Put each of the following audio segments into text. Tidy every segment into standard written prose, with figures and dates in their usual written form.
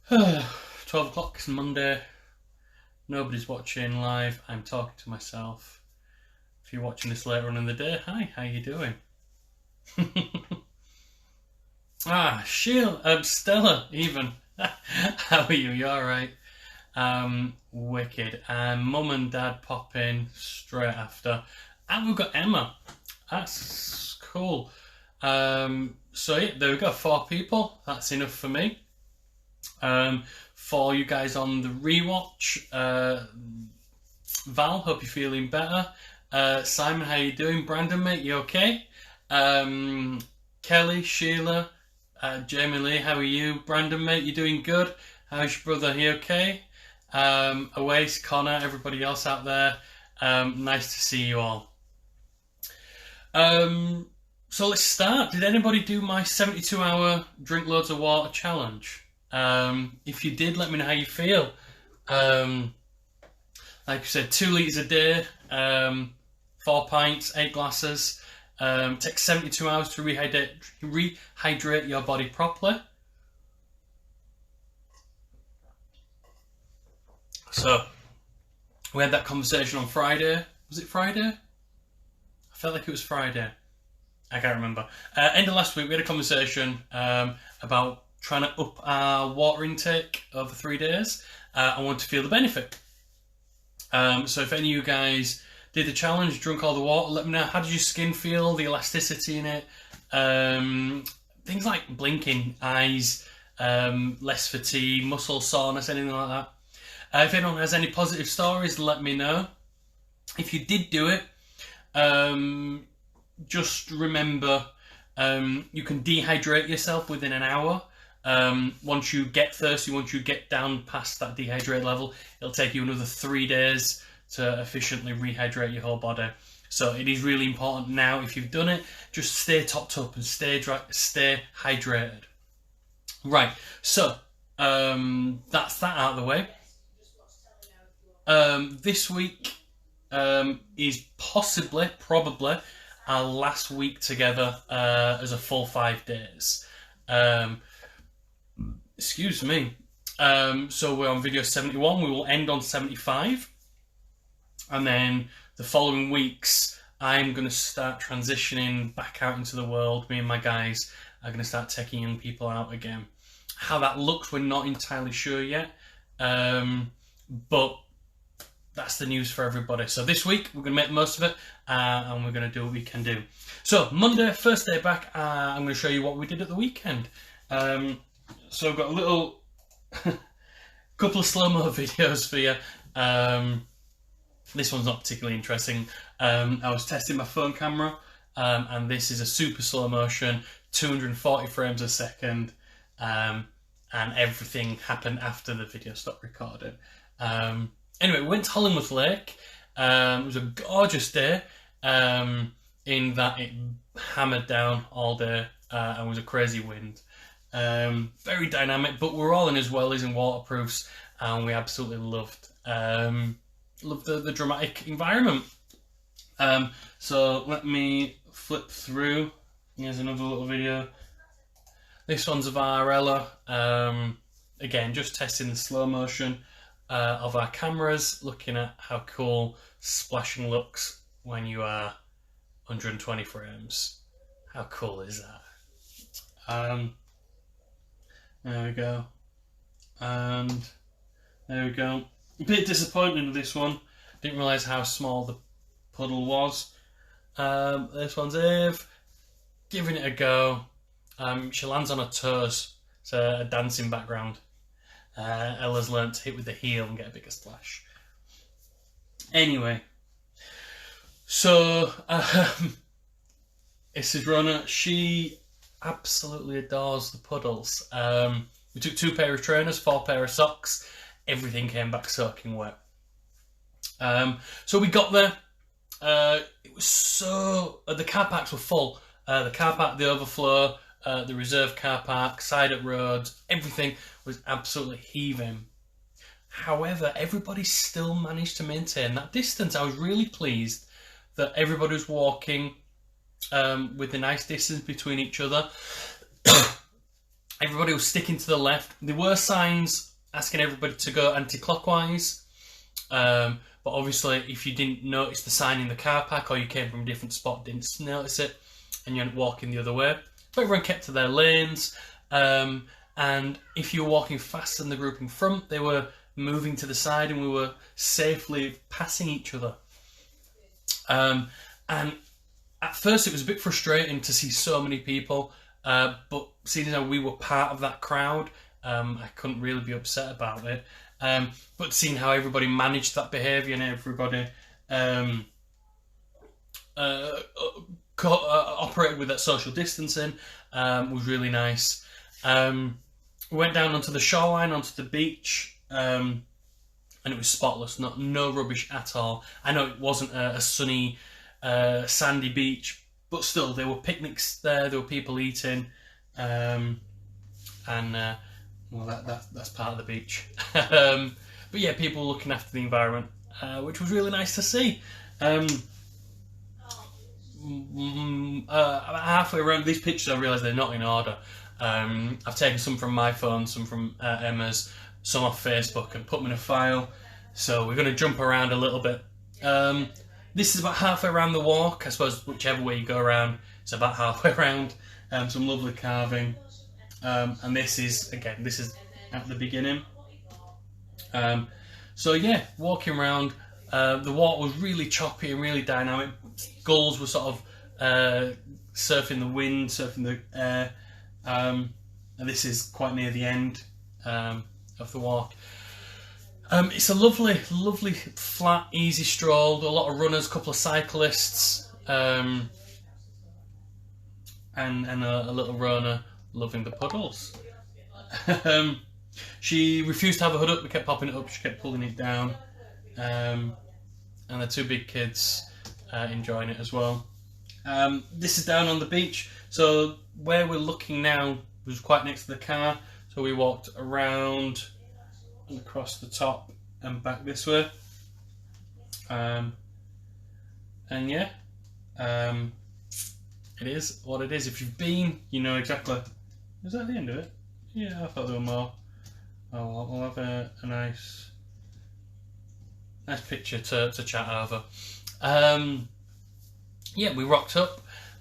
12 o'clock, it's Monday. Nobody's watching live. I'm talking to myself. If you're watching this later on in the day, hi, how you doing? Stella, even. How are you? You alright? Wicked. And Mum and Dad pop in straight after. And we've got Emma. That's cool. So yeah, there we go. 4 people. That's enough for me. For you guys on the rewatch, Val, hope you're feeling better. Simon, how you doing? Brandon, mate, you okay? Kelly, Sheila, Jamie Lee, how are you? Brandon, mate, you doing good? How's your brother? He okay? Awais, Connor, everybody else out there. Nice to see you all. So let's start. Did anybody do my 72-hour drink loads of water challenge? If you did, let me know how you feel. Like I said, 2 litres a day, 4 pints, 8 glasses. Takes 72 hours to rehydrate your body properly. So, we had that conversation on Friday. Was it Friday? I felt like it was Friday. I can't remember. End of last week, we had a conversation about trying to up our water intake over 3 days. I want to feel the benefit. So if any of you guys did the challenge, drunk all the water, let me know. How did your skin feel? The elasticity in it? Things like blinking eyes, less fatigue, muscle soreness, anything like that. If anyone has any positive stories, let me know. If you did do it, just remember you can dehydrate yourself within an hour. Once you get thirsty, once you get down past that dehydrate level, it'll take you another 3 days to efficiently rehydrate your whole body. So it is really important now, if you've done it, just stay topped up and stay hydrated. Right, so that's that out of the way. This week is probably our last week together as a full 5 days. Excuse me. So we're on video 71. We will end on 75. And then the following weeks, I'm going to start transitioning back out into the world. Me and my guys are going to start taking young people out again. How that looks, we're not entirely sure yet. But that's the news for everybody. So this week, we're going to make the most of it. And we're going to do what we can do. So Monday, first day back, I'm going to show you what we did at the weekend. So I've got a little couple of slow-mo videos for you. This one's not particularly interesting. I was testing my phone camera, and this is a super slow motion, 240 frames a second, and everything happened after the video stopped recording. Anyway, we went to Hollingworth Lake. It was a gorgeous day, in that it hammered down all day and was a crazy wind. Very dynamic, but we're all in as wellies and waterproofs, and we absolutely loved the dramatic environment. So let me flip through. Here's another little video. This one's of Arella. Again, just testing the slow motion of our cameras, looking at how cool splashing looks when you are 120 frames. How cool is that? There we go. And there we go. A bit disappointing with this one. Didn't realise how small the puddle was. This one's Eve. Giving it a go. She lands on her toes. It's a dancing background. Ella's learnt to hit with the heel and get a bigger splash. Anyway. So, Isidrona, she absolutely adores the puddles. We took 2 pair of trainers, 4 pair of socks. Everything came back soaking wet. So we got there. It was so... the car parks were full. The car park, the overflow, the reserve car park, side at roads, everything was absolutely heaving. However, everybody still managed to maintain that distance. I was really pleased that everybody was walking with a nice distance between each other. everybody was sticking to the left. There were signs asking everybody to go anti-clockwise, but obviously if you didn't notice the sign in the car park, or you came from a different spot, didn't notice it, and you ended up walking the other way. But everyone kept to their lanes, and if you were walking faster than the group in front, they were moving to the side, and we were safely passing each other. And at first it was a bit frustrating to see so many people, but seeing as how we were part of that crowd, I couldn't really be upset about it. But seeing how everybody managed that behaviour and everybody operated with that social distancing was really nice. We went down onto the shoreline, onto the beach, and it was spotless, no rubbish at all. I know it wasn't a sunny, sandy beach, but still there were picnics there were people eating, and well, that's part of the beach. But yeah, people were looking after the environment, which was really nice to see. About halfway around these pictures, I realised they're not in order. I've taken some from my phone, some from Emma's, some off Facebook, and put them in a file. So we're going to jump around a little bit. This is about halfway around the walk. I suppose whichever way you go around, it's about halfway around. Some lovely carving. And this is at the beginning. So yeah, walking around. The walk was really choppy and really dynamic. Gulls were sort of surfing the wind, surfing the air. And this is quite near the end of the walk. It's a lovely, flat, easy stroll. A lot of runners, a couple of cyclists, and a little runner loving the puddles. She refused to have a hood up. We kept popping it up. She kept pulling it down. And the two big kids enjoying it as well. This is down on the beach. So where we're looking now was quite next to the car. So we walked around and across the top and back this way. And yeah, it is what it is. If you've been, you know exactly. Is that the end of it? Yeah, I thought there were more. Oh, we'll have a nice picture to chat over. Yeah, we rocked up.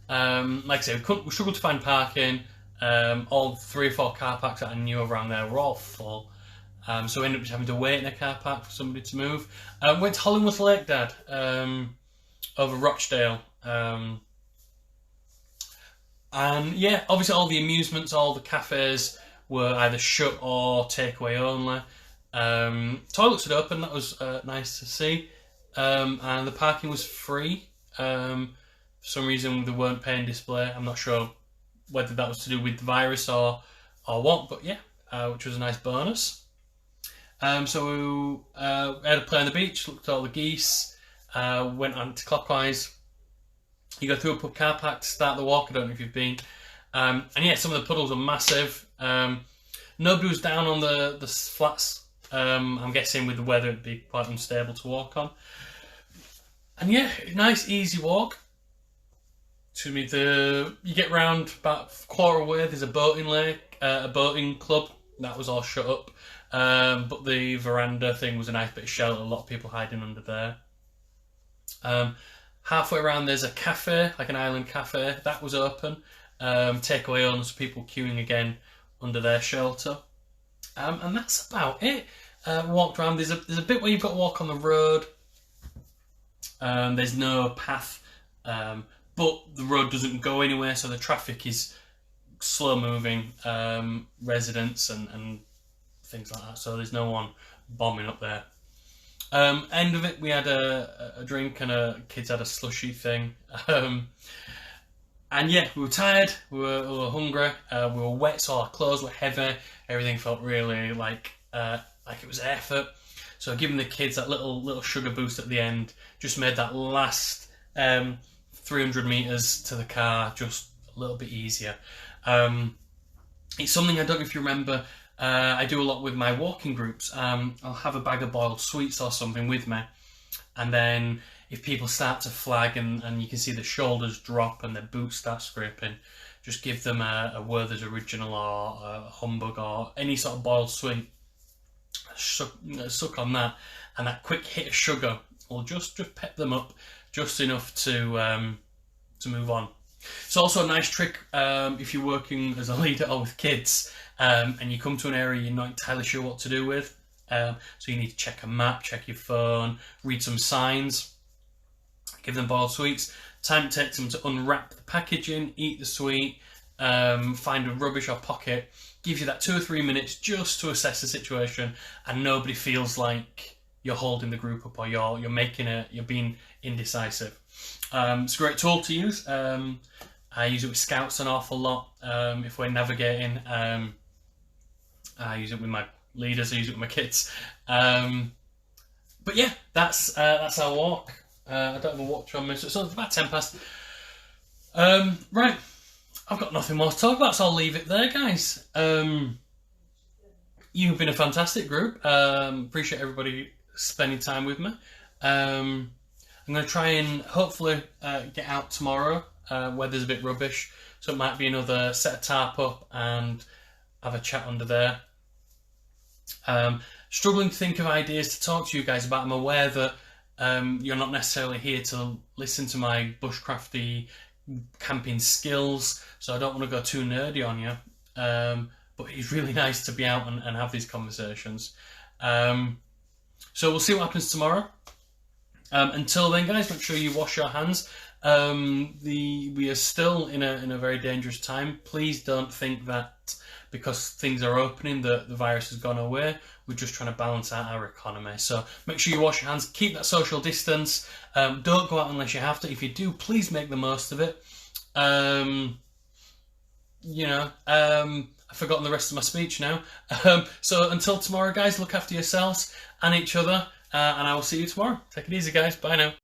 Like I said, we struggled to find parking. All 3 or 4 car parks that I knew around there were all full. So we ended up just having to wait in a car park for somebody to move. Went to Hollingworth Lake, Dad, over Rochdale. And yeah, obviously all the amusements, all the cafes were either shut or takeaway only. Toilets had opened, that was nice to see. And the parking was free. For some reason they weren't paying display. I'm not sure whether that was to do with the virus or what, but yeah, which was a nice bonus. So we had a play on the beach, looked at all the geese, went anti-clockwise. You go through a pub car park to start the walk. I don't know if you've been. And yeah, some of the puddles are massive. Nobody was down on the flats. I'm guessing with the weather it'd be quite unstable to walk on. And yeah, nice easy walk. You get round about a quarter away. There's a boating lake, a boating club that was all shut up. But the veranda thing was a nice bit of shelter. A lot of people hiding under there. Halfway around there's a cafe, like an island cafe, that was open. Takeaway owners, people queuing again under their shelter. And that's about it. Walked around. There's a bit where you've got to walk on the road. There's no path, but the road doesn't go anywhere, so the traffic is slow moving, residents and things like that. So there's no one bombing up there. End of it, we had a drink and kids had a slushy thing. And yeah, we were tired, we were hungry, we were wet, so our clothes were heavy. Everything felt really like it was effort. So giving the kids that little sugar boost at the end just made that last 300 metres to the car just a little bit easier. It's something I don't know if you remember. I do a lot with my walking groups. I'll have a bag of boiled sweets or something with me, and then if people start to flag and you can see the shoulders drop and their boots start scraping, just give them a Werther's Original or a Humbug or any sort of boiled sweet. Suck on that, and that quick hit of sugar will just pep them up just enough to move on. It's also a nice trick if you're working as a leader or with kids, and you come to an area you're not entirely sure what to do with. So you need to check a map, check your phone, read some signs, give them boiled sweets. Time it takes them to unwrap the packaging, eat the sweet, find a rubbish or pocket. Gives you that 2 or 3 minutes just to assess the situation, and nobody feels like you're holding the group up or you're being indecisive. It's a great tool to use. I use it with scouts an awful lot. If we're navigating, I use it with my leaders. I use it with my kids. But yeah, that's our walk. I don't have a watch on me, so it's about 10 past. Right, I've got nothing more to talk about, so I'll leave it there, guys. You've been a fantastic group. Appreciate everybody spending time with me. I'm going to try and hopefully get out tomorrow. Weather's a bit rubbish, so it might be another set a tarp up and have a chat under there. Struggling to think of ideas to talk to you guys about. I'm aware that you're not necessarily here to listen to my bushcrafty camping skills, so I don't want to go too nerdy on you. But it's really nice to be out and have these conversations. So we'll see what happens tomorrow. Until then, guys, make sure you wash your hands. We are still in a very dangerous time. Please don't think that because things are opening that the virus has gone away. We're just trying to balance out our economy. So make sure you wash your hands, keep that social distance. Don't go out unless you have to. If you do, please make the most of it. I've forgotten the rest of my speech now. So until tomorrow, guys, look after yourselves and each other. And I will see you tomorrow. Take it easy, guys. Bye now.